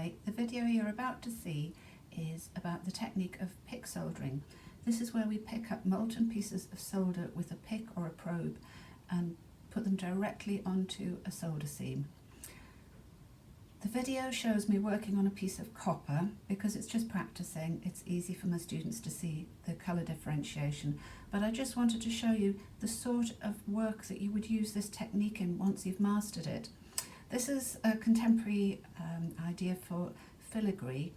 Hi, the video you're about to see is about the technique of pick soldering. This is where we pick up molten pieces of solder with a pick or a probe and put them directly onto a solder seam. The video shows me working on a piece of copper because it's just practicing. It's easy for my students to see the colour differentiation, but I just wanted to show you the sort of work that you would use this technique in once you've mastered it. This is a contemporary idea for filigree.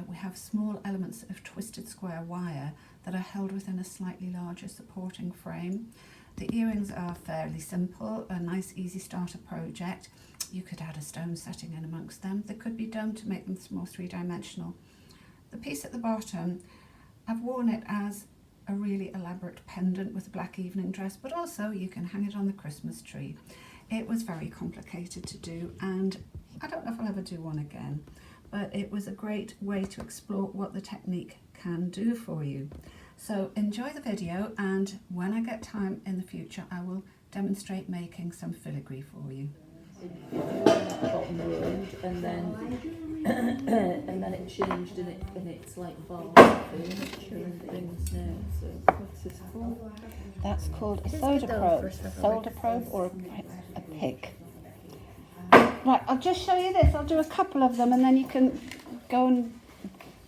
We have small elements of twisted square wire that are held within a slightly larger supporting frame. The earrings are fairly simple, a nice easy starter project. You could add a stone setting in amongst them. They could be done to make them more three-dimensional. The piece at the bottom, I've worn it as a really elaborate pendant with a black evening dress, but also you can hang it on the Christmas tree. It was very complicated to do, and I don't know if I'll ever do one again, but it was a great way to explore what the technique can do for you. So enjoy the video, and when I get time in the future I will demonstrate making some filigree for you. Bottom road, and then it changed, and it's like bar furniture and things now. So what's this called? That's called a solder probe or a pick. Right, I'll just show you this. I'll do a couple of them and then you can go and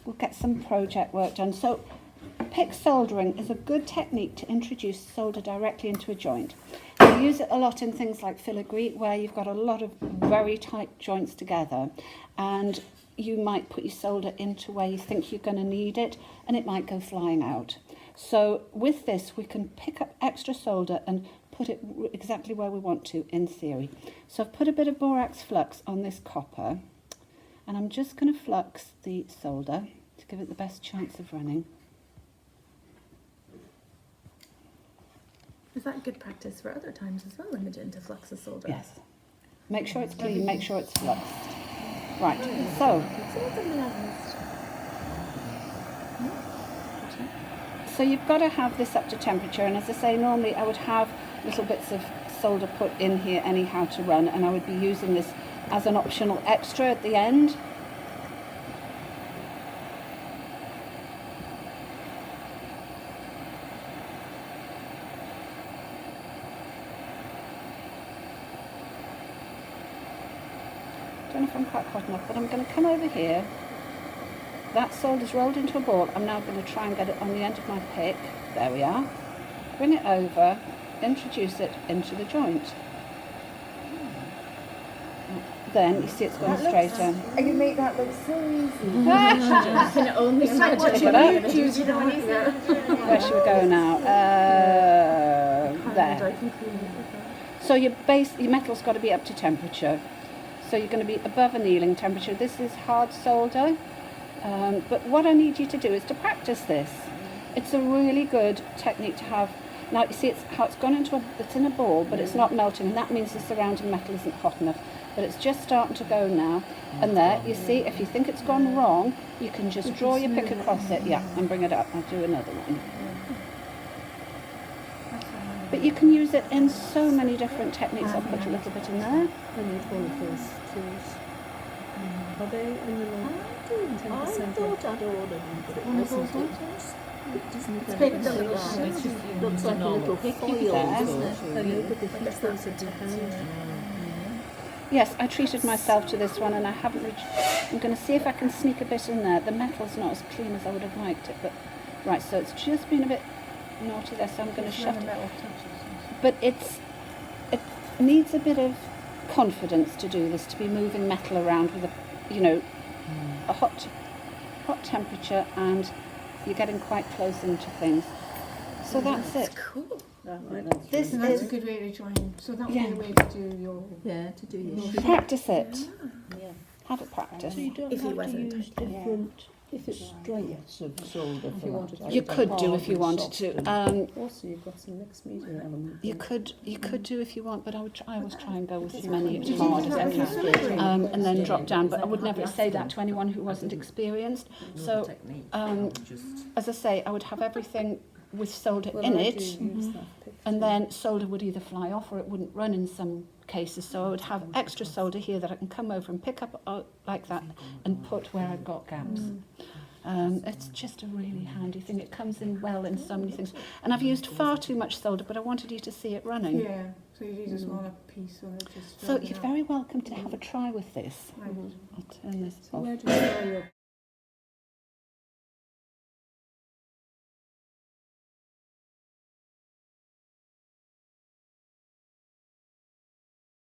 we'll get some project work done. So pick soldering is a good technique to introduce solder directly into a joint. You use it a lot in things like filigree, where you've got a lot of very tight joints together, and you might put your solder into where you think you're going to need it, and it might go flying out. So with this, we can pick up extra solder and put it exactly where we want to, in theory. So I've put a bit of borax flux on this copper, and I'm just going to flux the solder to give it the best chance of running. Is that good practice for other times as well, Imogen, to flux the solder? Yes. Make sure it's clean, make sure it's fluxed. Right, so you've got to have this up to temperature, and as I say, normally I would have little bits of solder put in here anyhow to run, and I would be using this as an optional extra at the end. I don't know if I'm quite hot enough, but I'm going to come over here. That solder's rolled into a ball. I'm now going to try and get it on the end of my pick. There we are. Bring it over, introduce it into the joint. Then you see it's going straight in. And you make that look so easy. I can only imagine. Where should we go now? There. So your metal's got to be up to temperature. So you're going to be above annealing temperature. This is hard solder, but what I need you to do is to practice this. It's a really good technique to have. Now you see it's gone into it's in a ball, but it's not melting, and that means the surrounding metal isn't hot enough. But it's just starting to go now, and there you see. If you think it's gone wrong, you can just draw your pick across it, and bring it up. I'll do another one. But you can use it in so many different techniques. I'll put a little bit in there. I need one of those tools. Are they in the long? I thought I'd ordered them, but it wasn't. It's picked up. It looks like a little foil, doesn't it? But they fix those into hand. Yes, I treated myself to this one, and I haven't reached. I'm going to see if I can sneak a bit in there. The metal's not as clean as I would have liked it, but right. So it's just been a bit naughty there, so I'm going to shut it. But it needs a bit of confidence to do this, to be moving metal around with a hot temperature, and you're getting quite close into things. So that's it. Cool. This That's is a good way to join. So that would be a way to do your... Yeah, to do your practice it. Yeah. Have it practiced. So you don't If he have to wasn't. use different, if it's strengths of solder for that. You could do if you wanted to. Also, you've got some mixed media elements. You could do if you want, but I always try and go with as many as hard as I can, and then drop down. But I would never say that to anyone who wasn't experienced. So, as I say, I would have everything with solder in it, and then solder would either fly off or it wouldn't run in some cases, so I would have extra solder here that I can come over and pick up like that and put where I've got gaps. It's just a really handy thing. It comes in well in so many things. And I've used far too much solder, but I wanted you to see it running. Yeah, so you use a smaller piece or just... So you're very welcome to have a try with this. Right. I'll turn this So off. where do you store your